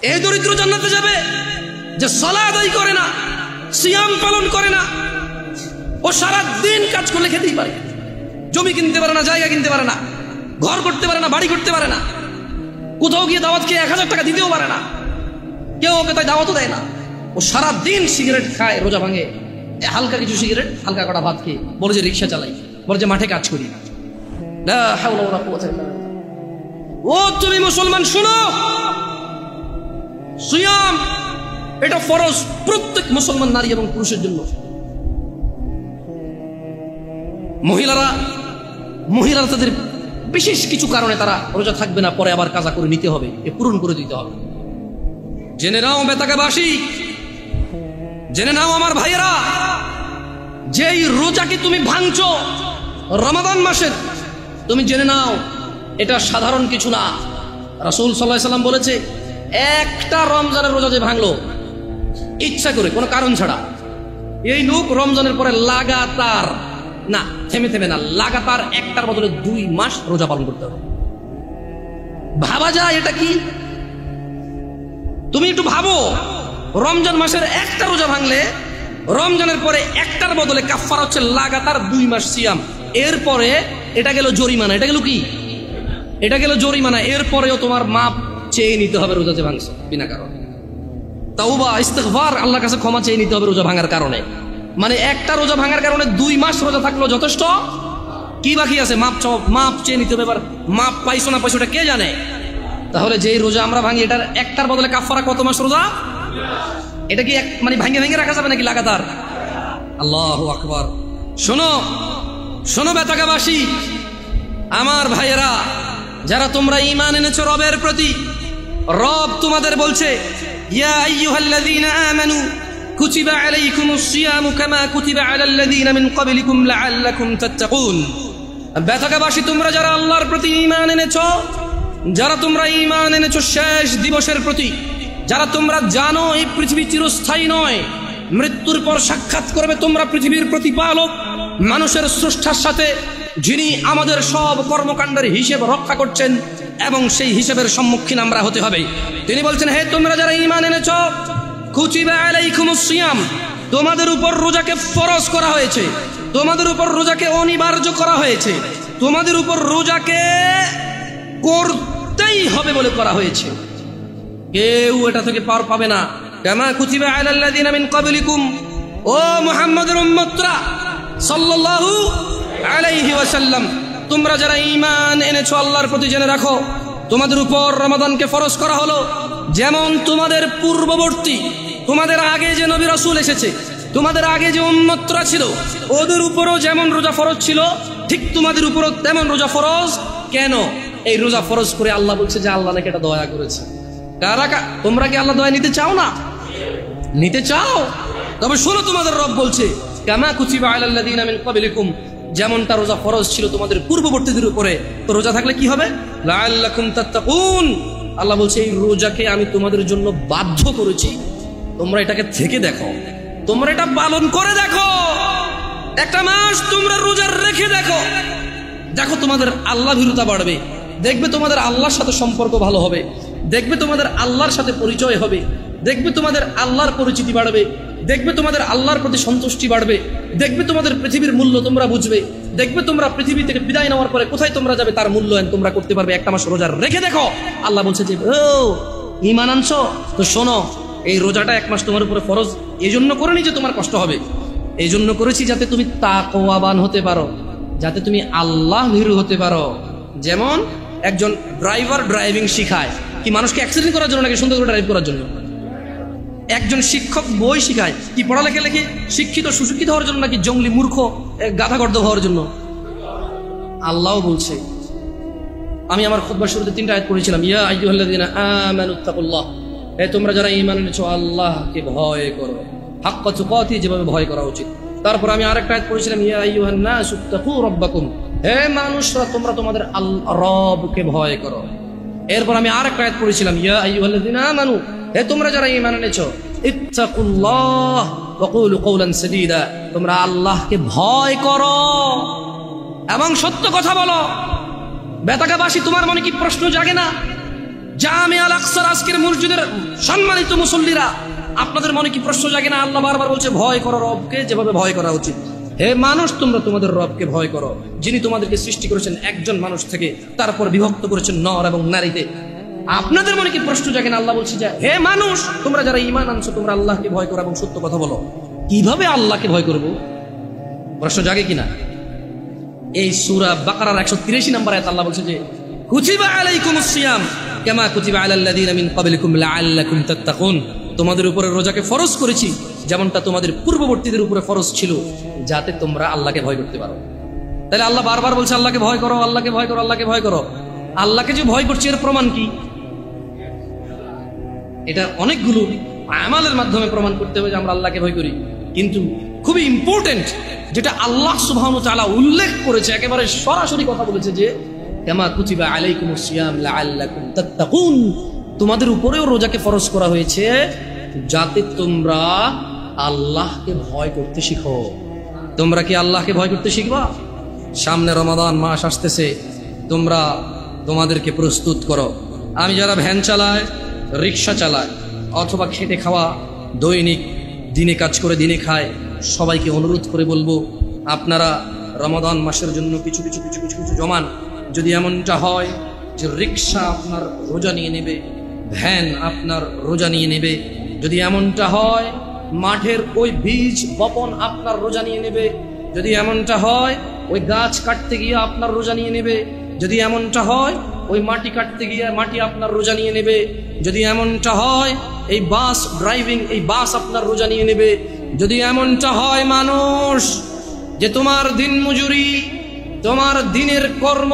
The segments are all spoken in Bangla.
এই দরিদ্র জান্নাতে যাবে যে সালাত আদায় করে না, সিয়াম পালন করে না। ও সারা দিন কাজ করলে খেতেই পারে, জমি কিনতে পারে না, জায়গা কিনতে পারে না, ঘর করতে পারে না, বাড়ি করতে পারে না, কোথাও গিয়ে দাওয়াত খেয়ে 1000 টাকা দিতেও পারে না, কেউ ওকে তাই দাওয়াতও দেয় না। ও সারা দিন সিগারেট খায়, রোজা ভাঙে, হালকা কিছু সিগারেট, হালকা কটা ভাত খেয়ে বলে যে রিক্সা চালাই, বলে যে মাঠে কাজ করি। লা হাওলা ওয়ালা কুওয়াতা ইল্লা বিল্লাহ। ও তুমি মুসলমান শুনো, সিয়াম এটা ফরজ প্রত্যেক মুসলমান নারী এবং পুরুষের জন্য। মহিলারা তাদের বিশেষ কিছু কারণে তারা রোজা থাকবে না, পরে আবার কাজা করে নিতে হবে, এ পূরণ করে দিতে হবে। জেনে নাও বেতাকাবাসী, জেনে নাও আমার ভাইয়েরা, যেই রোজাকে তুমি ভাঙছো রমাদান মাসের, তুমি জেনে নাও এটা সাধারণ কিছু না। রাসূল সাল্লাল্লাহু আলাইহি সাল্লাম বলেছে, একটা রমজানের রোজা যে ভাঙলো ইচ্ছা করে কোনো কারণ ছাড়া, এই লোক রমজানের পরে লাগাতার না, থেমে থেমে না, লাগাতার একটার বদলে 2 মাস রোজা পালন করতে হবে। ভাবা যায় এটা কি? তুমি একটু ভাবো, রমজান মাসের একটা রোজা ভাঙলে রমজানের পরে একটার বদলে কাফারা হচ্ছে লাগাতার 2 মাস সিয়াম। এরপরে এটা গেল জরিমানা, এটা গেল কি? এটা গেল জরিমানা। এরপরেও তোমার মাপ চেয়ে নিতে হবে রোজা যে ভাঙছো বিনা কারণে। তাওবা ইস্তিগফার, আল্লাহর কাছে ক্ষমা চেয়ে নিতে হবে রোজা ভাঙার কারণে। মানে একটা রোজা ভাঙার কারণে 2 মাস রোজা থাকলো যথেষ্ট, কি বাকি আছে? মাপ চেয়ে নিতে হবে। এবার মাপ পাইছো না পাইছো এটা কে জানে? তাহলে যেই রোজা আমরা ভাঙি এটার একটার বদলে কাফারা কত মাস রোজা? এটা কি মানে ভাঙে ভাঙে রাখা যাবে নাকি লাগাতার? আল্লাহু আকবার। শোনো শোনো বেতাকাবাসী, আমার ভাইয়েরা, যারা তোমরা ঈমান এনেছো রবের প্রতি, রব তোমাদের বলছে, ইয়া আইয়ুহাল্লাযীনা আমানু কুতিবা আলাইকুমুস সিয়ামু কামা কুতিবা আলাল্লাযীনা মিন ক্বাবলিকুম লাআল্লাকুম তাত্তাকুন। বেতাকাবাসী, তোমরা যারা আল্লাহর প্রতি ঈমান এনেছো, যারা তোমরা ঈমান এনেছো শেষ দিবসের প্রতি, যারা তোমরা জানো এই পৃথিবী চিরস্থায়ী নয়, মৃত্যুর পর সাক্ষাৎ করবে তোমরা পৃথিবীর প্রতিপালক মানুষের স্রষ্টার সাথে, যিনি আমাদের সব কর্মকাণ্ডের হিসেব রক্ষা করছেন এবং সেই হিসেবের সম্মুখীন আমরা হতে হবে। তিনি বলছেন, হে তোমরা যারা ঈমান এনেছো, কুতিবা আলাইকুমুস সিয়াম, তোমাদের উপর রোজাকে ফরজ করা হয়েছে, তোমাদের উপর রোজাকে অনিবার্য করা হয়েছে, তোমাদের উপর রোজাকে করতেই হবে বলে করা হয়েছে। কেউ এটা থেকে পার পাবে না। কামা কুতিবা আলাল্লাযীনা মিন ক্বাবলিকুম, ও মুহাম্মদের উম্মতরা সাল্লাল্লাহু আলাইহি ওয়াসাল্লাম, তোমরা যারা ঈমান এনেছো আল্লাহর প্রতি, জেনে রাখো তোমাদের উপর রমাদানকে ফরজ করা হলো যেমন তোমাদের পূর্ববর্তী, তোমাদের আগে যে নবী রাসূল এসেছে, তোমাদের আগে যে উম্মতরা ছিল, ওদের উপরও যেমন রোজা ফরজ ছিল, ঠিক তোমাদের উপরও তেমন রোজা ফরজ। কেন এই রোজা ফরজ করে? আল্লাহ বলছে যে আল্লাহ নাকি এটা দয়া করেছে। তোমরা কি আল্লাহ দয়া নিতে চাও না? নিতে চাও? তবে শোনো, তোমাদের রব বলছে, কামা কুতিবা আলাল্লাযীনা মিন ক্বাবলিকুম, যেমনটা রোজা ফরজ ছিল তোমাদের পূর্ববর্তীদের উপরে, তো রোজা থাকলে কি হবে? লাআল্লাকুম তাত্তাকুন। আল্লাহ বলছে এই রোজাকে আমি তোমাদের জন্য বাধ্য করেছি, তোমরা এটাকে থেকে দেখো, তোমরা এটা পালন করে দেখো, একটা মাস তোমরা রোজা রেখে দেখো, দেখো তোমাদের আল্লাহ ভীরুতা বাড়বে, দেখবে তোমাদের আল্লাহর সাথে সম্পর্ক ভালো হবে, দেখবে তোমাদের আল্লাহর সাথে পরিচয় হবে, দেখবে তোমাদের আল্লাহর পরিচিতি বাড়বে, দেখবে তোমাদের আল্লাহর প্রতি সন্তুষ্টি বাড়বে, দেখবে তোমাদের পৃথিবীর মূল্য তোমরা বুঝবে, দেখবে তোমরা পৃথিবী থেকে বিদায় নেওয়ার পরে কোথায় তোমরা যাবে তার মূল্যায়ন তোমরা করতে পারবে। একটা মাস রোজা রেখে দেখো। আল্লাহ বলছে যে ও ঈমান আনছো তো শোনো, এই রোজাটা 1 মাস তোমার উপরে ফরজ এই জন্য করিনি যে তোমার কষ্ট হবে, এই জন্য করেছি যাতে তুমি তাকওয়াবান হতে পারো, যাতে তুমি আল্লাহ ভীরু হতে পারো। যেমন একজন ড্রাইভার ড্রাইভিং শিখায় কি মানুষকে অ্যাক্সিডেন্ট করার জন্য নাকি সুন্দর করে ড্রাইভ করার জন্য? একজন শিক্ষক বই শিখায় কি পড়ালেখা লেখে শিক্ষিত সুশিক্ষিত হওয়ার জন্য নাকি জঙ্গলি মূর্খ গাধাগর্দ হওয়ার জন্য? আল্লাহ বলছে, আমি আমার খুতবার শুরুতে 3টা আয়াত পড়েছিলাম, ইয়া আইয়ুহাল্লাযীনা আমানুত্তাকুল্লাহ, হে তোমরা যারা ঈমান এনেছো আল্লাহকে ভয় করো, হাক্কা তুকাতি, যেভাবে ভয় করা উচিত। তারপর আমি আরেকটা আয়াত পড়েছিলাম, ইয়া আইয়ুহান নাসুত্তাকু রাব্বাকুম, হে মানুষরা তোমরা তোমাদের রবকে ভয় করো। এরপর আমি আরেকটা আয়াত পড়েছিলাম, ইয়া আইয়ুহাল্লাযীনা আমানু, হে তোমরা যারা ঈমান এনেছো ইত্তাকুল্লাহ ওয়া কুলু কওলান সাদীদা, তোমরা আল্লাহকে ভয় করো এবং সত্য কথা বলো। বেতাকাবাসী, তোমার মনে কি প্রশ্ন জাগে না জামিয়া আল আকসার আজকের মসজিদের সম্মানিত মুসল্লিরা, আপনাদের মনে কি প্রশ্ন জাগে না? আল্লাহ বারবার বলছে ভয় করো রবকে যেভাবে ভয় করা উচিত। হে মানুষ, তোমরা তোমাদের রবকে ভয় করো, যিনি তোমাদেরকে সৃষ্টি করেছেন একজন মানুষ থেকে, তারপর বিভক্ত করেছেন নর এবং নারীতে। আপনাদের মনে কি প্রশ্ন জাগে না? আল্লাহ বলছে যে হে মানুষ, তোমরা যারা ঈমান আনছো তোমরা আল্লাহকে ভয় করো এবং সত্য কথা বলো। কিভাবে আল্লাহকে ভয় করব? প্রশ্ন জাগে কিনা? এই সূরা বাকারার 183 নম্বর আয়াত আল্লাহ বলছে যে কুতিবা আলাইকুমুস সিয়াম কামা কুতিবা আলাল্লাযিনা মিন ক্বাবলিকুম লাআল্লাকুম তাত্তাকুন, তোমাদের উপরে রোজাকে ফরজ করেছি যেমনটা তোমাদের পূর্ববর্তীদের উপরে ফরজ ছিল, যাতে তোমরা আল্লাহকে ভয় করতে পারো। তাহলে আল্লাহ বারবার বলছে আল্লাহকে ভয় করো, আল্লাহকে ভয় করো, আল্লাহকে ভয় করো। আল্লাহকে যে ভয় করছে এর প্রমাণ কি? এটা অনেকগুলো আমালের মাধ্যমে প্রমাণ করতে হবে যে আমরা আল্লাহকে ভয় করি, কিন্তু খুবই ইম্পর্টেন্ট যেটা আল্লাহ সুবহানাহু ওয়া তাআলা উল্লেখ করেছে, একেবারে সরাসরি কথা বলেছে যে কামা কুতিবা আলাইকুমুস সিয়াম লাআল্লাকুম তাত্তাকুন, তোমাদের উপরেও রোজাকে ফরজ করা হয়েছে যাতে তোমরা আল্লাহকে ভয় করতে শিখো। তোমরা কি আল্লাহকে ভয় করতে শিখবা? সামনে রমাদান মাস আসতেছে, তোমরা তোমাদেরকে প্রস্তুত করো। আমি যারা ভ্যান চালায়, রিক্সা চালায়, অথবা খেটে খাওয়া, দৈনিক দিনে কাজ করে দিনে খায়, সবাইকে অনুরোধ করে বলবো আপনারা রমাদান মাসের জন্য কিছু কিছু কিছু কিছু কিছু জমান। যদি এমনটা হয় যে রিক্সা আপনার রোজা নিয়ে নেবে, ভ্যান আপনার রোজা নিয়ে নেবে, যদি এমনটা হয় মাঠের ওই বীজ বপন আপনার রোজা নিয়ে নেবে, যদি এমনটা হয় ওই গাছ কাটতে গিয়ে আপনার রোজা নিয়ে নেবে, যদি এমনটা হয় ওই মাটি কাটতে গিয়ে মাটি আপনার রোজা নিয়ে নেবে, যদি এমনটা হয় এই বাস ড্রাইভিং, এই বাস আপনার রোজা নিয়ে নেবে, যদি এমনটা হয় মানুষ যে তোমার দিন মজুরি, তোমার দিনের কর্ম,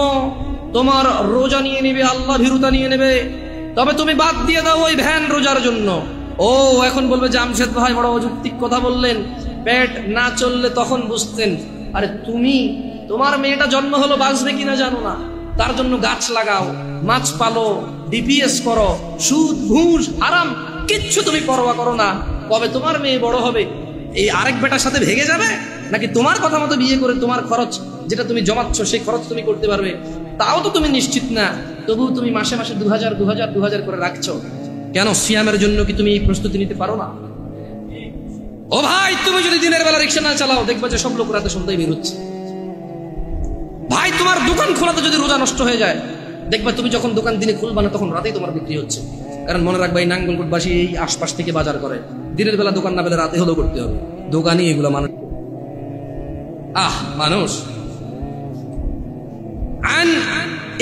তোমার রোজা নিয়ে নেবে, আল্লাহ ভীরুতা নিয়ে নেবে, তবে তুমি বাদ দিয়ে দাও ওই ভ্যান রোজার জন্য। ও এখন বলবে জামশেদ ভাই বড় অযৌক্তিক কথা বললেন, পেট না চললে তখন বুঝতেন। আরে তুমি তোমার মেয়েটা জন্ম হলো বাঁচবে কিনা জানো না, তার জন্য গাছ লাগাও, মাছ পালো, ডিপিএস করো, সুদ ঘুষ হারাম কিচ্ছু তুমি পরোয়া করো না। কবে তোমার মেয়ে বড় হবে এই আরেক বেটার সাথে ভেগে যাবে, নাকি তোমার কথা মতো বিয়ে করে তোমার খরচ যেটা তুমি জমাচ্ছ সেই খরচ তুমি করতে পারবে, তাও তো তুমি নিশ্চিত না। তবুও তুমি মাসে মাসে 2000 করে রাখছো কেন? সিয়ামের জন্য কি তুমি এই প্রস্তুতি নিতে পারো না? ও ভাই, তুমি যদি দিনের বেলা রিক্সা না চালাও, দেখবা যে সব লোক রাতে সন্ধ্যায় বের হচ্ছে। ভাই, তোমার দোকান খোলাতে যদি রোজা নষ্ট হয়ে যায়, দেখবা তুমি যখন দোকান দিনে খুলবা না তখন রাতেই তোমার বিক্রি হচ্ছে। কারণ মনে রাখবা এই নাঙ্গলকোটবাসী এই আশপাশ থেকে বাজার করে, দিনের বেলা দোকান না পেলে রাতে হলেও করতে হবে। দোকানই এগুলো মানুষ। মানুষ عن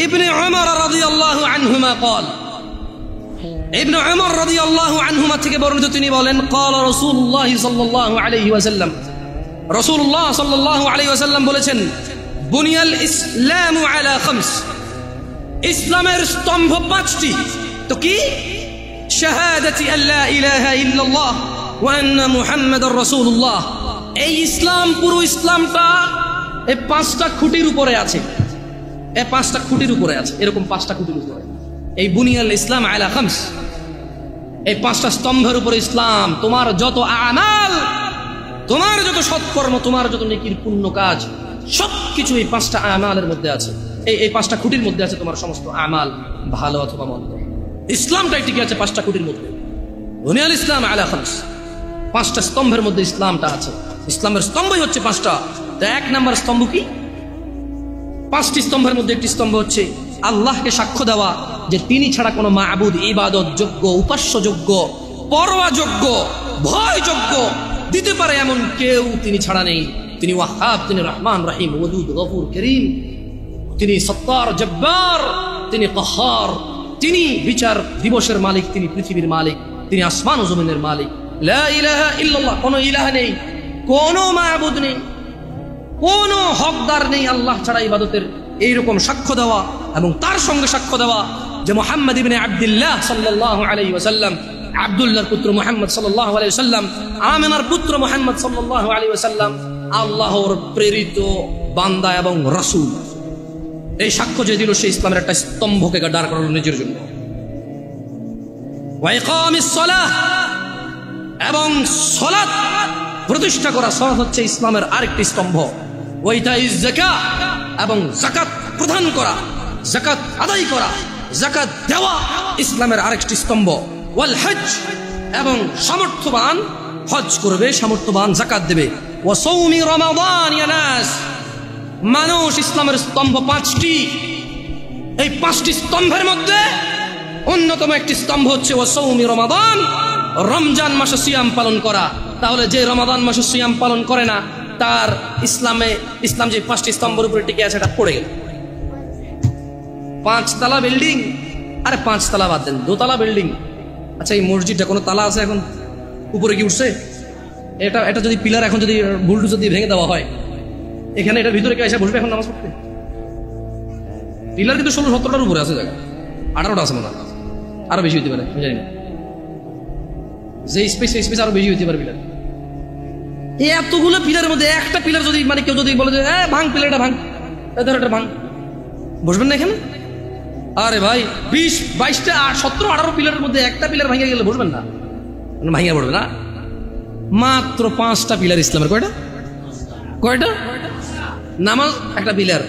ابن عمر رضي الله عنهما قال, ابن عمر رضي الله عنهما থেকে বর্ণিত তিনি বলেন قال رسول الله صلى الله عليه وسلم, রাসূলুল্লাহ সাল্লাল্লাহু আলাইহি ওয়াসাল্লাম বলেছেন বুনিয়াল ইসলামু আলা খামস, ইসলামের স্তম্ভ 5টি। তো কি? শাহাদাতি আল্লা ইলাহা ইল্লাল্লাহ ওয়া আন্না মুহাম্মাদুর রাসূলুল্লাহ। এই ইসলাম, পুরো ইসলামটা এই 5টা খুঁটির উপরে আছে। এই 5টা খুঁটির উপরে আছে, এরকম 5টা খুঁটির উপরে। এই বুনিয়াল ইসলাম আলা খামস, এই 5টা স্তম্ভের উপরে ইসলাম। তোমার যত আমাল, তোমার যত সৎকর্ম, তোমার যত নেকির পুণ্য কাজ, সবকিছু এই 5টা আমালের মধ্যে আছে। এই 5টা খুঁটির মধ্যে আছে তোমার সমস্ত আমাল, ভালো অথবা মন্দ। ইসলামটাই টিকে আছে 5টা খুঁটির মধ্যে। বুনিয়াল ইসলাম আলা খামস, 5টা স্তম্ভের মধ্যে ইসলামটা আছে। ইসলামের স্তম্ভই হচ্ছে 5টা। তো 1 নম্বর স্তম্ভ কি? 5টি স্তম্ভের মধ্যে একটি স্তম্ভ হচ্ছে আল্লাহকে সাক্ষ্য দেওয়া যে তিনি ছাড়া কোনো মাবুদ, ইবাদত যোগ্য, উপাস্য যোগ্য, পরোয়া যোগ্য, ভয় যোগ্য দিতে পারে এমন কেউ তিনি ছাড়া নেই। তিনি ওয়াহাব, তিনি রহমান রহিম, ওয়াদুদ, গফুর, করিম, তিনি সত্তার, জব্বার, তিনি কাহার, তিনি বিচার দিবসের মালিক, তিনি পৃথিবীর মালিক, তিনি আসমান ও জমিনের মালিক। লা ইলাহা ইল্লাল্লাহ, কোনো ইলাহ নেই, কোনো মাবুদ নেই, কোনো হকদার নেই আল্লাহ ছাড়া ইবাদতের। এইরকম সাক্ষ্য দেওয়া এবং তার সঙ্গে সাক্ষ্য দেওয়া যে মুহাম্মদ ইবনে আব্দুল্লাহ সাল্লাল্লাহু আলাইহি ওয়াসাল্লাম, আব্দুল্লাহর পুত্র মুহাম্মদ সাল্লাল্লাহু আলাইহি ওয়াসাল্লাম, আমিনার পুত্র মুহাম্মদ সাল্লাল্লাহু আলাইহি ওয়াসাল্লাম আল্লাহর প্রেরিত বান্দা এবং রাসূল। এই সাক্ষ্য যে দিল সে ইসলামের একটা স্তম্ভকে দাঁড় করালো নিজের জন্য। ওয়া ইকামিস সালাহ, এবং সালাত প্রতিষ্ঠা করা। সালাত হচ্ছে ইসলামের আরেকটি স্তম্ভ। ওয়া ইতাইজ যাকাত, এবং যাকাত প্রদান করা, যাকাত আদায় করা। যাকাত দেওয়া ইসলামের আরেকটি স্তম্ভ। ওয়াল হজ, এবং সামর্থ্যবান হজ করবে, সামর্থ্যবান যাকাত দেবে। ওয়া সাওমি রমাদান ইয়া নাস, মানুষ ইসলামের স্তম্ভ পাঁচটি। এই পাঁচটি স্তম্ভের মধ্যে অন্যতম একটি স্তম্ভ হচ্ছে ওয়া সাওমি রমাদান, রমজান মাসে সিয়াম পালন করা। তাহলে যে রমাদান মাসে সিয়াম পালন করে না, তার ইসলাম যে পাঁচটি স্তম্ভের উপরে টিকে আছে এটা পড়ে গেল। 5 তলা বিল্ডিং, আরে 5 তলা বাদ দেন, 2 তলা বিল্ডিং। আচ্ছা, এই মসজিদটা কোনো তালা আছে এখন? উপরে কি উঠছে? এটা যদি পিলার এখন যদি বুলডোজার দিয়ে ভেঙে দেওয়া হয়, এখানে এটার ভিতরে কে এসে বসবে এখন নামাজ পড়তে? পিলার কিন্তু 16-17টার উপরে আছে, জায়গা 18টা আছে মনে হয়, আরো বেশি হতে পারে, আমি জানি না। যে স্পেস আরো বেশি হতে পারে পিলার। এই এতগুলো পিলারের মধ্যে একটা পিলার যদি মানে কেউ যদি বলে যে ভাঙ, পিলারটা ভাঙ, এটা ভাঙ, বসবেন না এখানে? আরে ভাই 20, 22টা 17, 18 পিলারের মধ্যে একটা পিলার ভাঙিয়ে গেলে বসবেন না? ভাঙিয়ে পড়বে না? মাত্র 5টা পিলার ইসলামের। কয়টা? নামাজ একটা পিলার,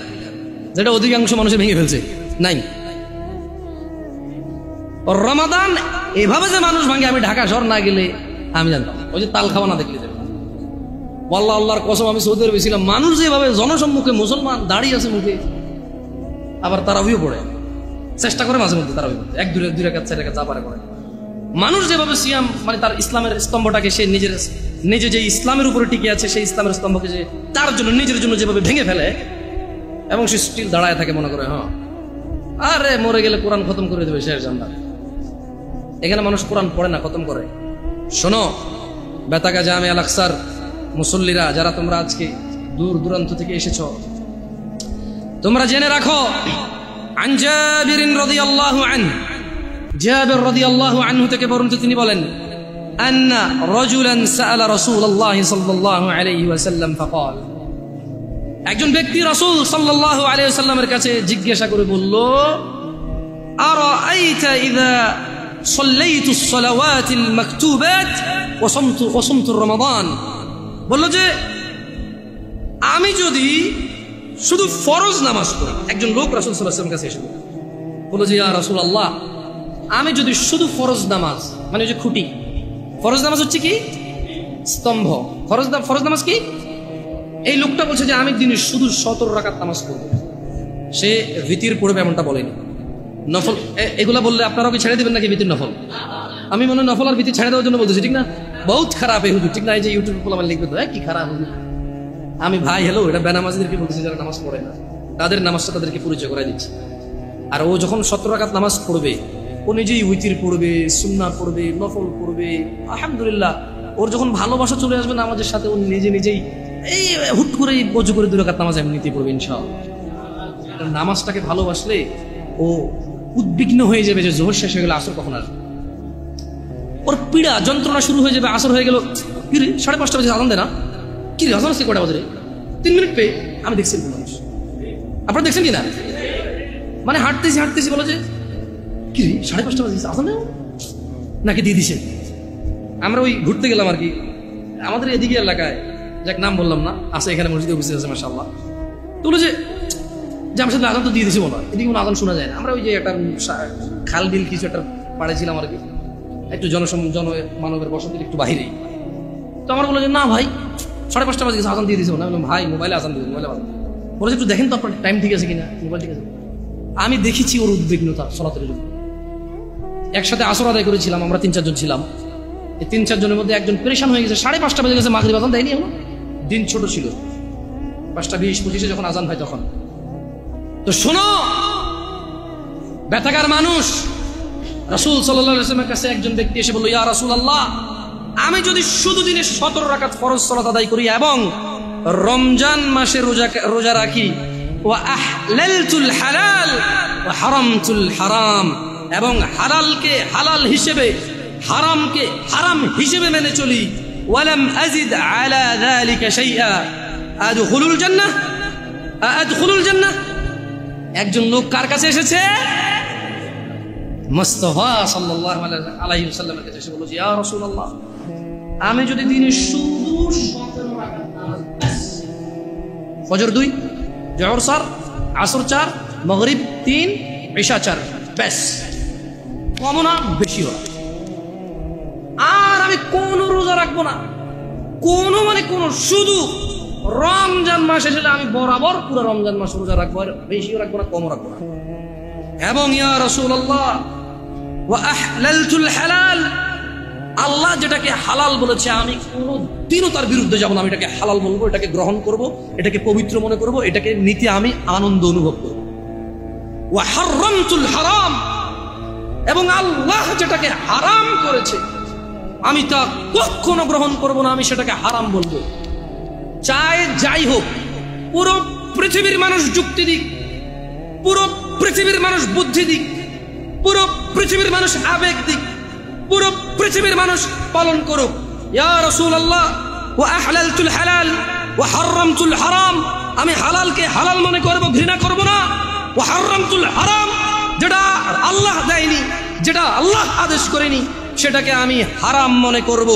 যেটা অধিকাংশ মানুষের ভেঙে ফেলছে নাই। রমাদান এভাবে যে মানুষ ভাঙে, আমি ঢাকা শহর না গেলে আমি জানতাম। ওই যে তাল খাওয়া না দেখলে ওয়াল্লাহ, আল্লাহর কসম, আমি সৌদি আরবে ছিলাম, মানুষ যেভাবে জনসম্মুখে মুসলমান দাঁড়িয়ে আছে মুখে, আবার তারাবিও পড়ে, চেষ্টা করে মাঝে মধ্যে তারাবি পড়তে, 1-2 রাকাত 4 রাকাত যা পারে করে। মানুষ যেভাবে সিয়াম মানে তার ইসলামের স্তম্ভটাকে সে নিজে যে ইসলামের উপরে টিকে আছে, সেই ইসলামের স্তম্ভকে যে তার জন্য নিজের জন্য যেভাবে ভেঙে ফেলে, এবং সে স্টিল দাঁড়ায় থাকে মনে করে হ্যাঁ আরে মরে গেলে কোরআন খতম করে দেবে শেষ জান্নাত। এখানে মানুষ কোরআন পড়ে না, খতম করে। শোনো বেতাগা জামে আল আকসার মুসল্লিরা, যারা তোমরা আজকে দূর দূরান্ত থেকে এসেছ, তোমরা জেনে রাখো, আন জাবির রাদিয়াল্লাহু আনহু, জাবির রাদিয়াল্লাহু আনহু থেকে বর্ণিত, তিনি বলেন আন্না রাজুলান সাআলা রাসূলুল্লাহ সাল্লাল্লাহু আলাইহি ওয়াসাল্লাম ফাকাল, একজন ব্যক্তি রাসূল সাল্লাল্লাহু আলাইহি ওয়াসাল্লামের কাছে জিজ্ঞাসা করে বলল, আরাআইতা ইযা সাল্লাইতু আস-সালাওয়াতিল মাকতুবাত ওয়া সামতু রমাদান, বলল যে আমি যদি শুধু ফরজ নামাজ পড়ি। একজন লোক রাসূল সাল্লাল্লাহু আলাইহি ওয়াসাল্লামের কাছে এসে বলল যে ইয়া রাসূলুল্লাহ, আমি যদি শুধু ফরজ নামাজ, মানে যে খুঁটি, ফরজ নামাজ হচ্ছে কি স্তম্ভ, ফরজ নামাজ কি? এই লোকটা বলছে যে আমি দিনে শুধু 17 রাকাত নামাজ পড়ব। সে ভিতির পড়বে এমনটা বলেনি, নফল এগুলা বললে আপনারাও কি ছেড়ে দেবেন নাকি ভিতির নফল? আমি মনে হয় নফল আর ভিতির ছেড়ে দেওয়ার জন্য বলতেছি, ঠিক না? বহুত খারাপ এই হুজুর, ঠিক না? এই যে ইউটিউবে বলে আমার লিখবে তো কি খারাপ হুজুর। আমি ভাই হ্যালো, এটা বেনামাজিদেরকে বলতেছি যারা নামাজ পড়ে না, তাদের নামাজটা তাদেরকে পরিচয় করাই দিচ্ছি। আর ও যখন 17 রাকাত নামাজ পড়বে, ও নিজেই উইতির পড়বে, সুন্নাহ পড়বে, নফল পড়বে, আলহামদুলিল্লাহ। ওর যখন ভালোবাসা চলে আসবে নামাজের সাথে, ও নিজেই এই হুট করে বজু করে 2 রাকাত নামাজ এমনিতেই পড়বে ইনশাআল্লাহ। নামাজটাকে ভালোবাসলে ও উদ্বিগ্ন হয়ে যাবে যে জোহর শেষ হয়ে গেলে আসর কখন আসবে। ওর পীড়া যন্ত্রণা শুরু হয়ে যাবে, আসর হয়ে গেল, কি রে 5:30 বাজে আজান দেয় না, কি রে আজান আসছে কটা বাজে, 3 মিনিট পেয়ে। আমি দেখছি মানুষ, আপনারা দেখছেন কি না? মানে হাঁটতেছি বলো যে কি রে 5:30 বাজে আজান দেয় নাকি দিয়ে দিছে। আমরা ওই ঘুরতে গেলাম আর কি, আমাদের এদিকে এলাকায়, যাক নাম বললাম না, আছে এখানে মসজিদে উপস্থিত আছে মাশাআল্লাহ। তো বলো যে আমার সাথে আজান তো দিয়ে দিছে বলো, এদিকে কোনো আজান শোনা যায় না। আমরা ওই যে একটা খাল বিল কিছু একটা পাড়েছিলাম আর কি, একটু জনমানবের বসতির একটু বাহিরেই। তো আমার বললো যে না ভাই 5:30 বাজে আজান দিয়ে দিছে। আমি বললাম ভাই মোবাইলে আজান দিয়ে, মোবাইলে আজান বলেছে একটু দেখেন তো আপনার টাইম ঠিক আছে কিনা, মোবাইল ঠিক আছে। আমি দেখেছি ওর উদ্বিগ্নতা সলাতের জন্য। একসাথে আসর আদায় করেছিলাম আমরা, 3-4 জন ছিলাম। এই 3-4 জনের মধ্যে একজন পেরেশান হয়ে গেছে, 5:30 বাজে গেছে, মাগরিব আজান দেয়নি এখনো। দিন ছোট ছিল, 5:20-25 যখন আজান হয় তখন। তো শোনো ব্যথাকার মানুষ, রাসূল সাল্লাল্লাহু আলাইহি ওয়াসাল্লামের কাছে একজন ব্যক্তি এসে বলল, ইয়া রাসূলুল্লাহ, আমি যদি শুধু দিনে 17 রাকাত ফরজ সালাত আদায় করি এবং রমজান মাসে রোজা রাখি, ওয়া আহলালতুল হালাল ওয়া হারামতুল হারাম, এবং হালালকে হালাল হিসেবে, হারামকে হারাম হিসেবে মেনে চলি, ওয়ালাম আযিদ আলা যালিকা শাইআ আদখুলুল জান্নাহ। একজন লোক কার কাছে এসেছে? মুস্তাফা সাল্লাল্লাহু আলাইহি ওয়াসাল্লামের কাছে এসে বলল, ইয়া রাসূলুল্লাহ, আমি যদি দিনে শুধু 17 রাকাত নামাজ, ফজর 2, জোহর 4, আসর 4, মাগরিব 3, ইশা 4, ব্যাস, কমও না বেশিও না। আর আমি কোন রোজা রাখবো না, কোনো মানে কোনো, শুধু রমজান মাস এসে আমি বরাবর পুরো রমজান মাস রোজা রাখবো, আর বেশিও রাখবো না কমও রাখবো না। এবং ইয়া রাসূলুল্লাহ ওয়া আহলালতুল হালাল, আল্লাহ যেটাকে হালাল বলেছে আমি কোনোদিনও তার বিরুদ্ধে যাবো না। আমি এটাকে হালাল বলবো, এটাকে গ্রহণ করব, এটাকে পবিত্র মনে করব, এটাকে নিতে আমি আনন্দ অনুভব করব। ওয়া হারামতুল হারাম, এবং আল্লাহ যেটাকে হারাম করেছে আমি তা কখনো গ্রহণ করব না, আমি সেটাকে হারাম বলবো। চাই যাই হোক, পুরো পৃথিবীর মানুষ যুক্তি দিক, পুরো পৃথিবীর মানুষ বুদ্ধি দিক, পুরো পৃথিবীর মানুষ আবেগ দিক, পুরো পৃথিবীর মানুষ পালন করুক। ইয়া রাসূলুল্লাহ ওয়া আহলালতুল হালাল ওয়া হারামতুল হারাম, আমি হালালকে হালাল মনে করব, ঘৃণা করব না। ওয়া হারামতুল হারাম, যেটা আল্লাহ দেয়নি, যেটা আল্লাহ আদেশ করেনি, সেটাকে আমি হারাম মনে করব।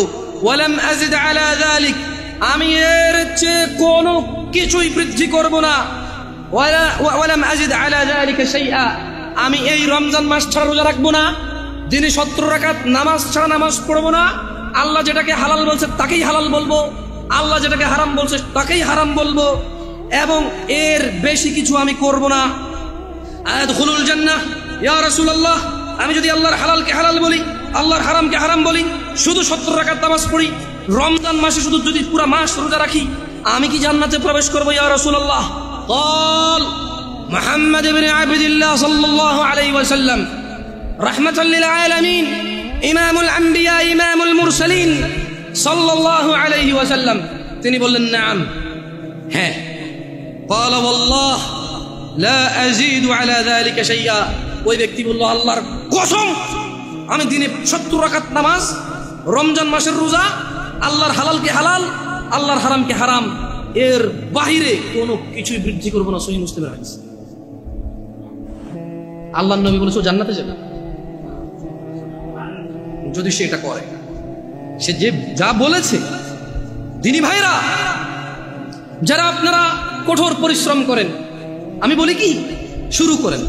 ওয়ালাম আযিদ আলা যালিক, আমি এর চেয়ে কোনো কিছুই বৃদ্ধি করব না। ওয়ালাম আযিদ আলা যালিকা শাইআ, আমি এই রমজান মাস ছাড়া রোজা রাখবো না, দিনে 17 রাকাত নামাজ ছাড়া নামাজ পড়বো না। আল্লাহ যেটাকে হালাল বলছে তাকেই হালাল বলবো, আল্লাহ যেটাকে হারাম বলছে তাকেই হারাম বলবো, এবং এর বেশি কিছু আমি করব না। আদখুলুল জান্নাহ ইয়া রাসূলুল্লাহ, আমি যদি আল্লাহর হালালকে হালাল বলি, আল্লাহর হারামকে হারাম বলি, শুধু 17 রাকাত নামাজ পড়ি, রমজান মাসে শুধু যদি পুরো মাস রোজা রাখি, আমি কি জান্নাতে প্রবেশ করব ইয়া রাসূলুল্লাহ? قال محمد بن عبد الله صلى الله عليه وسلم رحمة للعالمين إمام الأنبياء إمام المرسلين صلى الله عليه وسلم তিনি বললেন নাম, হ্যাঁ। قال والله لا أزيد على ذلك شيئا, ওই ব্যক্তি বলল আল্লাহর কসম, আমি দিনে 70 রাকাত নামাজ, রমজান মাসের রোজা, আল্লাহর হালালকে হালাল, আল্লাহর হারামকে হারাম, এর বাহিরে কোনো কিছুই বৃদ্ধি করব না। সহিহ মুসলিমের হাদিস। আল্লাহর নবী বলেছে ও জান্নাতে যাবে যদি সে এটা করে, সে যে যা বলেছে। দিনী ভাইরা, যারা আপনারা কঠোর পরিশ্রম করেন, আমি বলি কি, শুরু করেন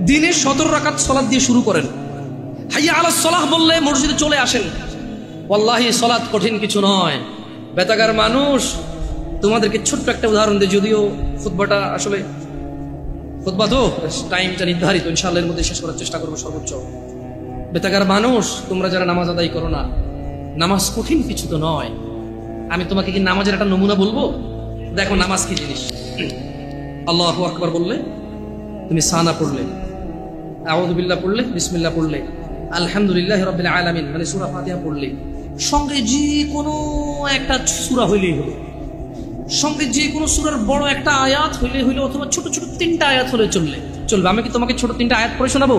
দিনে 17 রাকাত সালাত দিয়ে শুরু করেন। হাইয়া আলাস সালাহ বললে মসজিদে চলে আসেন। ওয়াল্লাহি সালাত কঠিন কিছু নয়। বেতাগার মানুষ, তোমাদেরকে ছোট্ট একটা উদাহরণ দিই, যদিও খুতবাটা আসলে খুতবা তো টাইমটা নির্ধারিত, ইনশাআল্লাহ এর মধ্যে শেষ করার চেষ্টা করবো সর্বোচ্চ। বেতাগার মানুষ, তোমরা যারা নামাজ আদায় করো না, নামাজ কঠিন কিছু তো নয়। আমি তোমাকে কি নামাজের একটা নমুনা বলবো? দেখো নামাজ কি জিনিস। আল্লাহু আকবার বললে, তুমি সানা পড়লে, আউযু বিল্লাহ পড়লে, বিসমিল্লাহ পড়লে, আলহামদুলিল্লাহি রাব্বিল আলামিন মানে সূরা ফাতিহা পড়লে, সঙ্গে যে কোনো একটা সূরা হইলেই হলো, সঙ্গে যে কোনো সূরার বড় একটা আয়াত হইলে হইলো, অথবা ছোট ছোট 3টা আয়াত হলে চলবে। আমি কি তোমাকে ছোট 3টা আয়াত পড়ে শোনাবো?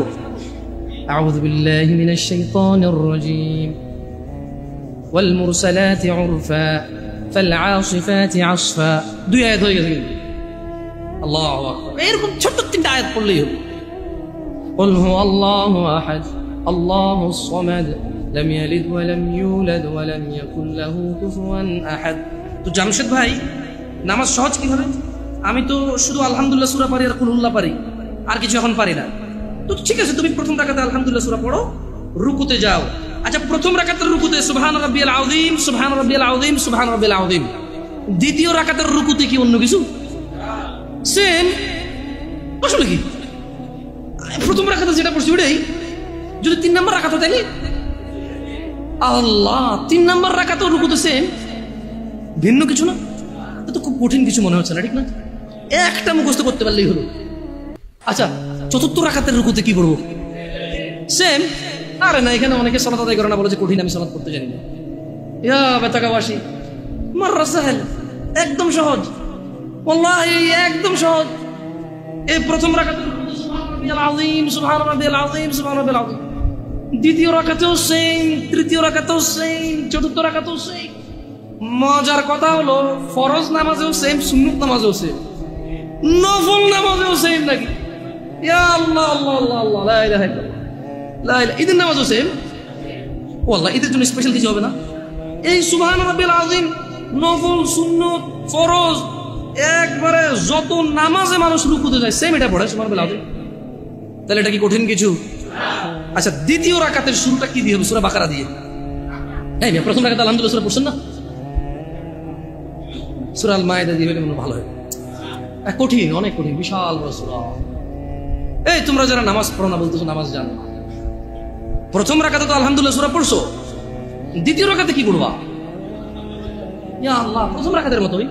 আউযু বিল্লাহি মিনাশ শাইতানির রাজীম, ওয়াল মুরসালাতি উরফা ফাল আসিফাতি আসফা, 2 আয়াত হয়ে গেছে কিন্তু। আল্লাহু আকবার, এরকম ছোট 3টা আয়াত পড়লেই হবে। কুল হুয়াল্লাহু আহাদ আল্লাহুস সামাদ লাম ইয়ালিদ ওয়া লাম ইউলাদ ওয়া লাম ইয়াকুল লাহু কুফুয়ান আহাদ। তো জামশেদ ভাই, নামাজ সহজ কিভাবে? আমি তো শুধু আলহামদুলিল্লাহ সূরা পারি আর কুলহুল্লাহ পারি, আর কিছু এখন পারি না। তো ঠিক আছে, তুমি প্রথম রাকাতে আলহামদুলিল্লাহ সূরা পড়ো, রুকুতে যাও। আচ্ছা, প্রথম রাকাতের রুকুতে সুবহান রাব্বিয়াল আযীম, সুবহান রাব্বিয়াল আযীম, সুবহান রাব্বিয়াল আযীম। দ্বিতীয় রাকাতের রুকুতে কি অন্য কিছু? সেম। আসলে কি প্রথম রাকাতে যেটা পড়ছি ওটাই, যদি 3 নম্বর রাকাত হয় তাহলে আল্লাহ 3 নম্বর রাকাতেও রুকুতে সেম, ভিন্ন কিছু না। তো খুব কঠিন কিছু মনে হচ্ছে না, ঠিক না? একটা মুখস্থ করতে পারলেই হলো। আচ্ছা, চতুর্থ রাকাতের রুকুতে কি পড়বো? সেম। আরে না, এখানে অনেকে সালাত আদায় করে না, বলে যে কঠিন, আমি সালাত করতে জানি না। ইয়া বেতাকাবাসী, মাররা সাহেল, একদম সহজ, ওয়াল্লাহি একদম সহজ। এই প্রথম রাকাতের রুকুতে সুবহান রাব্বিয়াল আযীম, সুবহান রাব্বিয়াল আযীম, সুবহান রাব্বিয়াল আযীম। দ্বিতীয় রাকাতেও সেম, তৃতীয় রাকাতেও সেম, চতুর্থ রাকাতেও সেম। মজার কথা হলো ফরজ নামাজেও সেম, সুন্নত নামাজেও সেম, নফল নামাজেও সেম নাকি? ইয়া আল্লাহ আল্লাহ আল্লাহ আল্লাহ, লা ইলাহা ইল্লাল্লাহ, লা ইলাহা। ঈদের নামাজও সেম। ওয়াল্লাহ ঈদের জন্য স্পেশাল কিছু হবে না। এই সুবহান রাব্বিল আযীম, নফল, সুন্নত, ফরজ, একবারে যত নামাজে মানুষ রুকুতে যায় সেম এটা পড়ে সুবহান রাব্বিল আযীম। তাহলে এটা কি কঠিন কিছু? আচ্ছা, দ্বিতীয় রাকাতের শুরুটা কি দিয়ে হবে? সূরা বাকারা দিয়ে। এই প্রথম রাকাতে আলহামদুলিল্লাহ সূরা পড়ছেন না? সূরা আল মায়েদা দিয়ে হলে মনে ভালো হয়। কঠিন, অনেক কঠিন, বিশাল বড় সূরা। এই তোমরা যারা নামাজ পড়ো না বলতেছো নামাজ জানো না, প্রথম রাকাতে তো আলহামদুলিল্লাহ সূরা পড়ছো, দ্বিতীয় রাকাতে কি পড়বা? ইয়া আল্লাহ, প্রথম রাকাতের মতোই।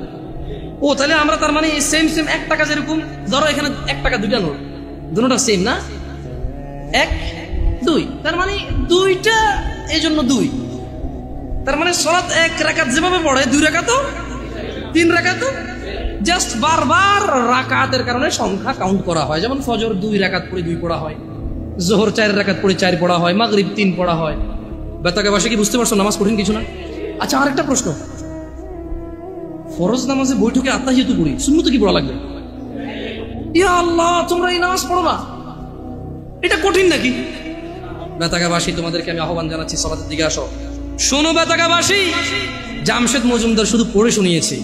ও তাহলে আমরা তার মানে সেম সেম 1 টাকা যেরকম, ধরো এখানে 1 টাকা দুইটা নোট, দুটোটা সেম না, 1 2, তার মানে দুইটা, এই জন্য 2। তার মানে সালাত 1 রাকাত যেভাবে পড়ে 2 রাকাতও 3 রাকাতও, জাস্ট বারবার রাকাতের কারণে সংখ্যা কাউন্ট করা হয়। যেমন ফজর 2 রাকাত পড়ে 2 পড়া হয়, জোহর 4 রাকাত পড়ে 4 পড়া হয়, মাগরিব 3 পড়া হয়। বেতাকে বাসে কি বুঝতে পারছো নামাজ কঠিন কিছু না? আচ্ছা, আরেকটা প্রশ্ন, ফরজ নামাজে বৈঠকে আত্তাহিয়াতু পড়ি, সুন্নতে কি পড়া লাগবে? ইয়া আল্লাহ, তোমরা এই নামাজ পড়ো না, এটা কঠিন নাকি? বেতাকাবাসী তোমাদেরকে আমি আহ্বান জানাচ্ছি, সালাতের দিকে আসো। শোনো বেতাকাবাসী, জামশেদ মজুমদার শুধু পড়ে শুনিয়েছি।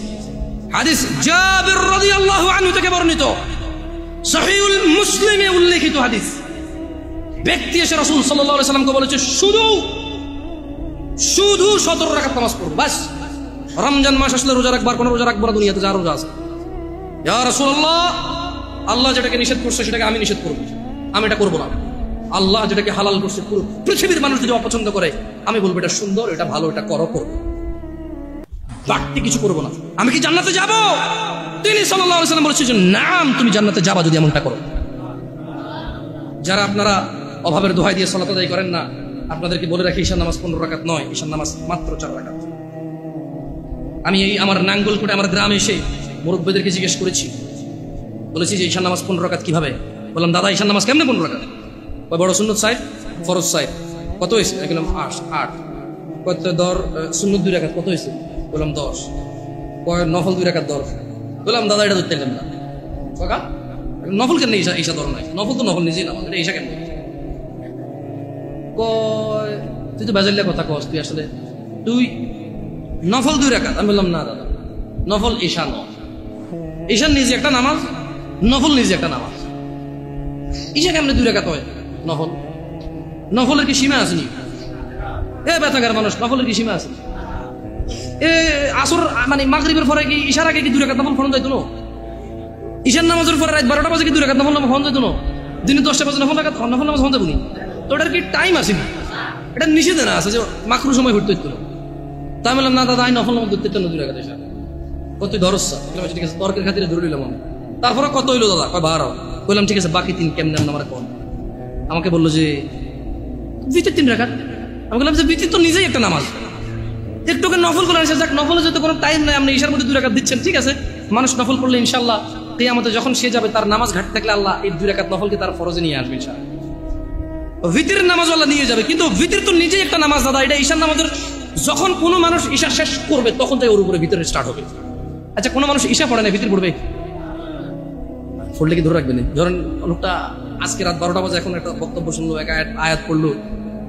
হাদিস জাবির রাদিয়াল্লাহু আনহু থেকে বর্ণিত, সহিহুল মুসলিমে উল্লেখিত হাদিস। ব্যক্তি এসে রাসূল সাল্লাল্লাহু আলাইহি সাল্লামকে বলেছে, শুধু 17 রাকাত নামাজ পড়ো, বাস। রমজান মাস আসলে রোজা রাখবার, কোন রোজা রাখবো না দুনিয়াতে, যা রোজা আছে। ইয়া রাসূলুল্লাহ, আল্লাহ যেটাকে নিষেধ করছে সেটাকে আমি নিষেধ করব, আমি এটা করবো না। আল্লাহ যেটাকে হালাল করছে, পুরো পৃথিবীর মানুষ যদি অপছন্দ করে, আমি বলবো এটা সুন্দর, এটা ভালো, এটা করো, করবো, বাড়তি কিছু করবো না। আমি কি জান্নাতে যাব? তিনি সাল্লাল্লাহু আলাইহি সাল্লাম বলেছেন, নাম, তুমি জান্নাতে যাবা যদি এমনটা করো। যারা আপনারা অভাবের দোহাই দিয়ে সালাত আদায় করেন না, আপনাদেরকে বলে রাখি, ঈশার নামাজ 15 রাকাত নয়, ঈশার নামাজ মাত্র 4 রাকাত। আমি এই আমার নাঙ্গলকোটে আমার গ্রামে এসে মুরব্বীদেরকে জিজ্ঞেস করেছি, বলেছি যে ঈশার নামাজ 15 রাকাত কিভাবে? বললাম, দাদা ঈশার নামাজ কেমনে 15 রাকাত? ওই বড় সুন্নত সাইড, ফরজ সাইড কত হয়েছে? বললাম 8। কত দর? সুন্নত 2 রাকাত কত হয়েছে? বললাম 10। নফল 2 রাকাত 10। বললাম দাদা এটা ধরতে গেলাম না, কাকা নফল কেন ঈশা ধর নাই? নফল তো নফল নিজেই নামাজ, এটা ঈশা কেন? তুই তো বাজারলে কথা কস, তুই আসলে তুই নফল 2 রাকাত। আমি বললাম না দাদা, নফল ঈশা নয়, ঈশা নিজে একটা নামাজ, নফল নিজে একটা নামাজ। ঈশা কেমনে 2 রাকাত হয়? নফলের কি সীমা আসেনি? এ ব্যথাগার মানুষ, নফলের কি সীমা আছে? এ আসর মানে মাগরিবের পরে কি ঈশার আগে কি 2 রাকাত নফল ফরজ যাইতো না? ঈশার নামাজের পরে রাত 12টা বাজে কি 2 রাকাত নফল ফরজ যাইতো না? দিনে 10টা বাজে নফল নামাজ ফরজ যাবো নি? তো ওটার কি টাইম আসেনি? এটা নিষেধে না আছে যে মাকরু সময় ঘুরতে হইতো। তাই বললাম না দাদা, আমি নফল নামাজ ধরতে 2 রাকাত ঈশা। কত ধরছা? ঠিক আছে, তর্কের খাতিরে ধরে নিলাম আমি। তারপরে কত হইলো দাদা? কয় 12। বললাম ঠিক আছে, বাকি 3 কেমনে আমার কোন? আমাকে বললো যে বিতির 3 রাকাত। আমি বললাম যে বিতির তো নিজেই একটা নামাজ, একটুকে নফল করে আসে যাক, নফলে যেতে কোনো টাইম নাই, আপনি ঈশার মধ্যে 2 রাকাত দিচ্ছেন, ঠিক আছে। মানুষ নফল পড়লে ইনশাল্লাহ কিয়ামতে যখন সে যাবে, তার নামাজ ঘাটতে থাকলে আল্লাহ এই 2 রাকাত নফলকে তার ফরজে নিয়ে আসবে ইনশাআল্লাহ। ভিতরের নামাজ আল্লাহ নিয়ে যাবে, কিন্তু ভিতর তো নিজেই একটা নামাজ দাদা। এটা ঈশার নামাজের যখন কোনো মানুষ ঈশা শেষ করবে তখন তাই ওর উপরে ভিতরে স্টার্ট হবে। আচ্ছা, কোনো মানুষ ঈশা পড়ে না, ভিতর পড়বে, পড়লে কি ধরে রাখবেন? ধরেন লোকটা আজকে রাত 12টা বাজে এখন একটা বক্তব্য শুনলো, এক আয়াত পড়লো,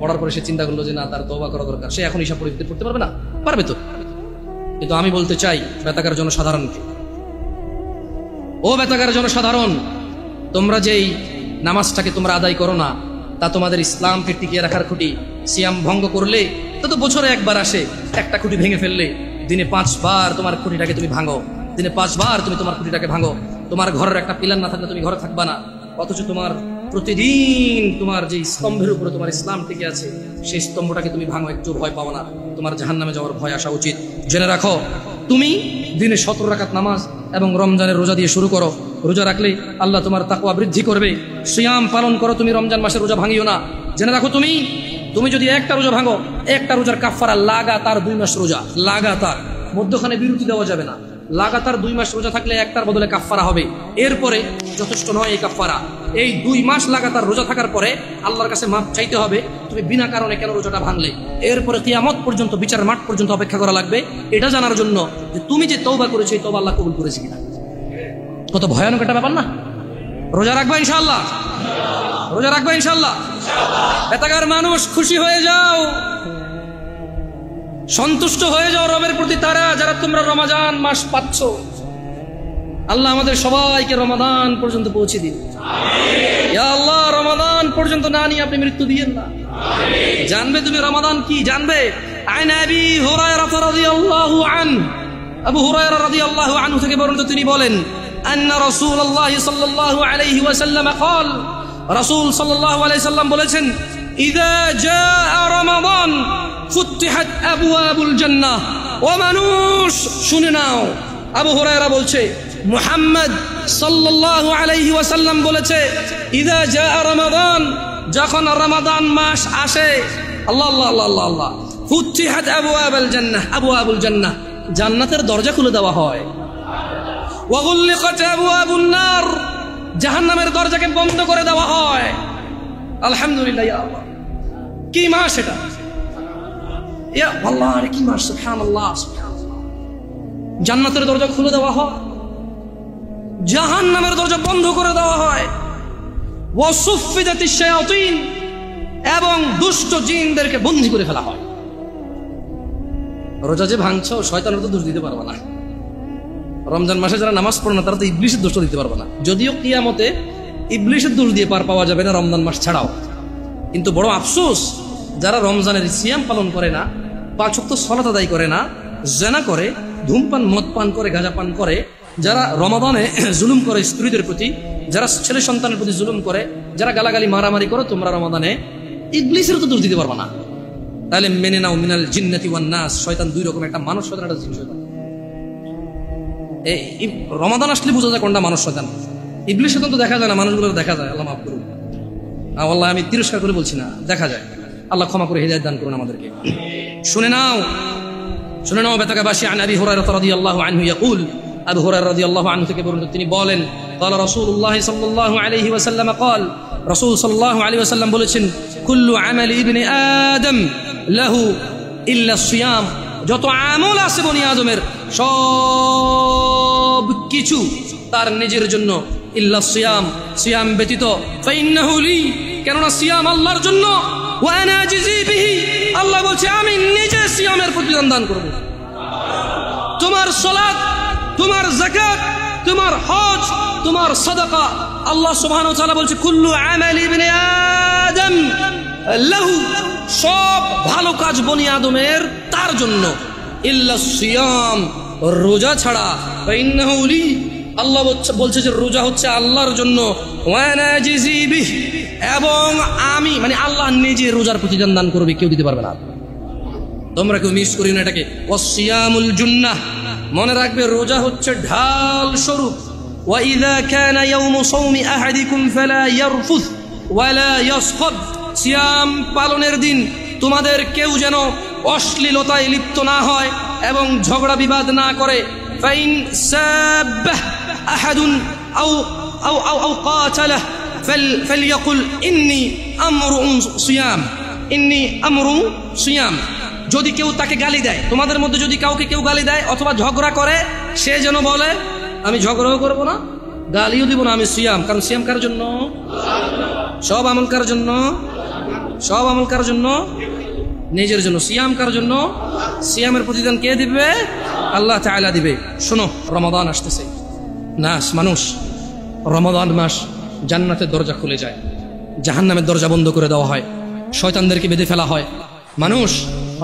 পড়ার পরে সে চিন্তা করলো যে না, তার তওবা করা দরকার, সে এখন ঈশা পড়ে ভিতর পড়তে পারবে না? পারবে তো। কিন্তু আমি বলতে চাই বেতাকার জনসাধারণকে, ও বেতাকার জনসাধারণ, তোমরা যেই নামাজটাকে তোমরা আদায় করো না, তা তোমাদের ইসলামকে টিকিয়ে রাখার খুঁটি। সিয়াম ভঙ্গ করলে তো বছরে একবার আসে, একটা খুঁটি ভেঙে ফেললে দিনে 5 বার তোমার খুঁটিটাকে তুমি ভাঙো, দিনে 5 বার তুমি তোমার খুঁটিটাকে ভাঙো। তোমার ঘরের একটা পিলার না থাকলে তুমি ঘরে থাকবা না, অথচ তোমার প্রতিদিন তোমার যে স্তম্ভের উপরে তোমার ইসলাম টিকে আছে, সেই স্তম্ভটাকে তুমি ভাঙো, একটু ভয় পাও না, তোমার জাহান্নামে যাওয়ার ভয় আসা উচিত। জেনে রাখো, তুমি দিনে 17 রাকাত নামাজ এবং রমজানের রোজা দিয়ে শুরু করো। রোজা রাখলে আল্লাহ তোমার তাকওয়া বৃদ্ধি করবে। সিয়াম পালন করো, তুমি রমজান মাসের রোজা ভাঙিও না। জেনে রাখো, তুমি যদি একটা রোজা ভাঙো, একটা রোজার কাফারা লাগাতার 2 মাস রোজা, লাগাতার, মধ্যখানে বিরতি দেওয়া যাবে না। লাগাতার 2 মাস রোজা থাকলে একটার বদলে কাফারা হবে। এরপরে যথেষ্ট নয় এই কাফারা, এই 2 মাস লাগাতার রোজা থাকার পরে আল্লাহর কাছে মাপ চাইতে হবে, তুমি বিনা কারণে কেন রোজাটা ভাঙলে। এরপরে কিয়ামত পর্যন্ত, বিচার মাঠ পর্যন্ত অপেক্ষা করা লাগবে, এটা জানার জন্য যে তুমি যে তওবা করেছো, এই তওবা আল্লাহ কবুল করেছে কিনা। কত ভয়ানক একটা ব্যাপার না? রোজা রাখবা ইনশাআল্লাহ, রোজা রাখবা ইনশাআল্লাহ। বেতাগার মানুষ, খুশি হয়ে যাও, সন্তুষ্ট হয়ে যাও রবের প্রতি, তারা যারা তোমরা রমাদান মাস পাচ্ছ। আল্লাহ আমাদের সবাইকে রমাদান পর্যন্ত পৌঁছে দিন। ইয়া আল্লাহ রমাদান পর্যন্ত না নিয়ে আপনি মৃত্যু দিয়েন না। জানবে তুমি রমাদান কি জানবে। আন আবি হুরায়রা রাদিয়াল্লাহু আনহু, আবু হুরায়রা রাদিয়াল্লাহু আনহু থেকে বর্ণিত তিনি বলেন আন্না রাসূলুল্লাহ সাল্লাল্লাহু আলাইহি ওয়াসাল্লাম قال, রাসূল সাল্লাল্লাহু আলাইহি সাল্লাম বলেছেন ইযা জাআ রমাদান ফুতিহাত আবওয়াবুল জান্নাহ। ও মানুষ শুনে নাও, আবু হুরায়রা বলছে মুহাম্মদ সাল্লাল্লাহু আলাইহি ওয়াসাল্লাম বলেছে ইযা জাআ রমাদান, যখন রমাদান মাস আসে, আল্লাহ আল্লাহ আল্লাহ আল্লাহ আল্লাহ, ফুতিহাত আবওয়াবুল জান্নাহ, আবওয়াবুল জান্নাহ, জান্নাতের দরজা খুলে দেওয়া হয়। ওয়া গুলিকাত আবওয়াবুন নার, জাহান্নামের দরজাকে বন্ধ করে দেওয়া হয়। আলহামদুলিল্লাহ, ইয়া আল্লাহ কি মাস এটা, ইয়া আল্লাহ আরে কি মাস, সুবহানাল্লাহ সুবহানাল্লাহ। জান্নাতের দরজা খুলে দেওয়া হয়, জাহান্নামের দরজা বন্ধ করে দেওয়া হয়। ওয়া সুফিদাতিশ শায়াতিন, এবং দুষ্ট জিনদেরকে বন্দী করে ফেলা হয়। রোজা যে ভাঙছো, শয়তানের তো দোষ দিতে পারবে না। রমজান মাসে যারা নামাজ পড়ে না তারা তো ইবলিসের দোষ দিতে পারবে না, যদিও কিয়ামতে ইবলিসের দোষ দিয়ে পার পাওয়া যাবে না রমজান মাস ছাড়াও। কিন্তু বড় আফসোস, যারা রমজানের সিয়াম পালন করে না, 5 ওয়াক্ত সালাত আদায় করে না, জেনা করে, ধূমপান মদ পান করে, গাঁজা পান করে, যারা রমাদানে জুলুম করে স্ত্রীদের প্রতি, যারা ছেলে সন্তানের প্রতি জুলুম করে, যারা গালাগালি মারামারি করো, তোমরা রমাদানে ইবলিসের তো দোষ দিতে পারবে না। তাহলে মেনে নাও মিনাল জিন্নাতি ওয়ান নাস, শয়তান দুই রকম, একটা মানুষ শয়তান, একটা জিন শয়তান। এই রমাদান আসলে বোঝা যায় কোনটা মানুষ শয়তান। ইবলিস শয়তান তো দেখা যায় না, মানুষগুলো দেখা যায়। আল্লাহ মাফ করুন, আল্লাহ আমি তিরস্কার করে বলছি না, দেখা যায়। আল্লাহ ক্ষমা করে হিদায়াত দান করুন আমাদেরকে। শুনে নাও শুনে নাও বেতাকাবাসী। আন আবি হুরায়রা রাদিয়াল্লাহু আনহু ইয়াকুল, আবু হুরায়রা রাদিয়াল্লাহু আনহু থেকে বর্ণিত তিনি বলেন قال রাসূলুল্লাহ সাল্লাল্লাহু আলাইহি ওয়াসাল্লাম قال, রাসূল সাল্লাল্লাহু আলাইহি ওয়াসাল্লাম বলেছেন কুল্লু আমালি ইবনি আদম লাহু ইল্লা সিয়াম, যত আমল আছে বনি আদমের সব কিছু তার নিজের জন্য, ইল্লা সিয়াম, সিয়াম ব্যতীত। ফাইন্নাহু লি, কেননা সিয়াম আল্লাহর জন্য। ওয়া আনা আজজি বিহি, আল্লাহ বলছে আমি নিজে সিয়ামের প্রতিদান দান করব। তোমার সালাত, তোমার যাকাত, তোমার হজ, তোমার সাদাকা, আল্লাহ সুবহানাহু ওয়া তাআলা বলছে কুল্লু আমালি ইবনি আদম লাহু, সব ভালো কাজ বনি আদমের তার জন্য, ইল্লা সিয়াম, রোজা ছাড়া। ফাইন্নাহু লি, আল্লাহ বলছে যে রোজা হচ্ছে আল্লাহর জন্য। ওয়া আনা আজজি বিহি, এবং আমি মানে আল্লাহ নিজে রোজার প্রতিদান দান করবে, কেউ দিতে পারবে না। তোমরা কেউ মিস করি না এটাকে। ওয়াসিয়ামুল জুন্নাহ, মনে রাখবে রোজা হচ্ছে ঢাল স্বরূপ। ওয়া ইযা কানা ইয়াউমু সাওমি আহাদিকুম ফালা ইয়ারফুস ওয়ালা ইয়াসখাব, সিয়াম পালনের দিন তোমাদের কেউ যেন অশ্লীলতায় লিপ্ত না হয় এবং ঝগড়া বিবাদ না করে। ফাইন সাব্বাহ আহাদুন আও আও আও আও কাতালাহ ফালইয়াকুল ইন্নী আমরুন সিয়াম, ইন্নী আমরুন সিয়াম। যদি কেউ তাকে গালি দেয়, তোমাদের মধ্যে যদি কাউকে কেউ গালি দেয় অথবা ঝগড়া করে, সে যেন বলে আমি ঝগড়াও করব না, গালিও দিব না, আমি সিয়াম। কারণ সিয়াম কার জন্য? সব আমল কার জন্য? সব আমল কার জন্য? নিজের জন্য। সিয়াম কার জন্য? সিয়ামের প্রতিদান কে দিবে? আল্লাহ তাআলা দিবে। শোনো, রমাদান আসতেছে, নাস মানুষ, রমাদান মাস জান্নাতের দরজা খুলে যায়, জাহান্নামের দরজা বন্ধ করে দেওয়া হয়, শয়তানদেরকে বেঁধে ফেলা হয়। মানুষ,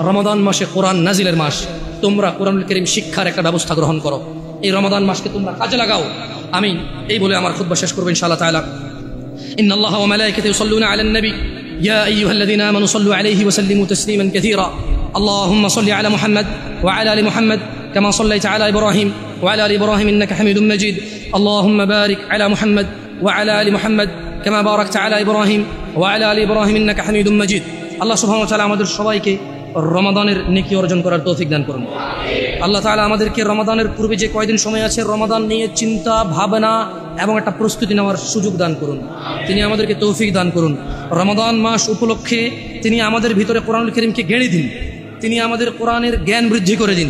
রমাদান মাসে কোরআন নাজিলের মাস, তোমরা কোরআনুল কারীম শিক্ষার একটা ব্যবস্থা গ্রহণ করো, এই রমাদান মাসকে তোমরা কাজে লাগাও। আমি এই বলে আমার খুতবা শেষ করব ইনশাআল্লাহ তাআলা। ইন্নাল্লাহা ওয়া মালায়েকাতাহু ইউসাল্লুনা আলান নবী ইয়া আইয়ুহাল্লাযীনা আমানু সাল্লু আলাইহি ওয়া সাল্লিমু তাসলিমান কাসীরা। আল্লাহুম্মা সাল্লি আলা মুহাম্মাদ ওয়া আলা আলি মুহাম্মাদ কামা সাল্লাইতা আলা ইব্রাহিম ওয়া আলা আলি ইব্রাহিম ইন্নাকা হামিদুম মাজিদ। আল্লাহুম্মা বারিক আলা মুহাম্মাদ ওয়া আলা আলি মুহাম্মাদ কামা বারাকতা আলা ইব্রাহিম ওয়া আলা আলি ইব্রাহিম ইন্নাকা হামিদুম মাজিদ। আল্লাহ সুবহানাহু ওয়া তাআলা আমাদের সবাইকে রমাদানের নেকি অর্জন করার তৌফিক দান করুন। আল্লাহ তাআলা আমাদেরকে রমাদানের পূর্বে যে কয়দিন সময় আছে, রমাদান নিয়ে চিন্তা ভাবনা এবং একটা প্রস্তুতি নেওয়ার সুযোগ দান করুন। তিনি আমাদেরকে তৌফিক দান করুন। রমাদান মাস উপলক্ষে তিনি আমাদের ভিতরে কোরআনুল কারীমকে গেড়ে দিন, তিনি আমাদের কোরআনের জ্ঞান বৃদ্ধি করে দিন,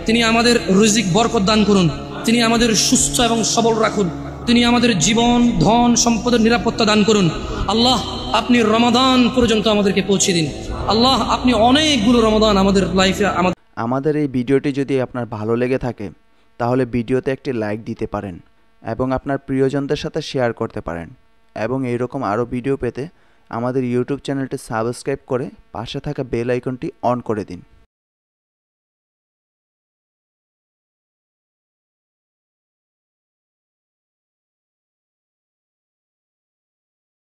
তিনি আমাদের রিজিক বরকত দান করুন, তিনি আমাদের সুস্থ এবং সবল রাখুন, তিনি আমাদের জীবন ধন সম্পদের নিরাপত্তা দান করুন। আল্লাহ, আপনি রমাদান পর্যন্ত আমাদেরকে পৌঁছে দিন। আল্লাহ, আপনি অনেকগুলো রমাদান আমাদের লাইফে। আমাদের এই ভিডিওটি যদি আপনার ভালো লেগে থাকে তাহলে ভিডিওতে একটি লাইক দিতে পারেন এবং আপনার প্রিয়জনদের সাথে শেয়ার করতে পারেন এবং এইরকম আরও ভিডিও পেতে আমাদের ইউটিউব চ্যানেলটি সাবস্ক্রাইব করে পাশে থাকা বেল আইকনটি অন করে দিন।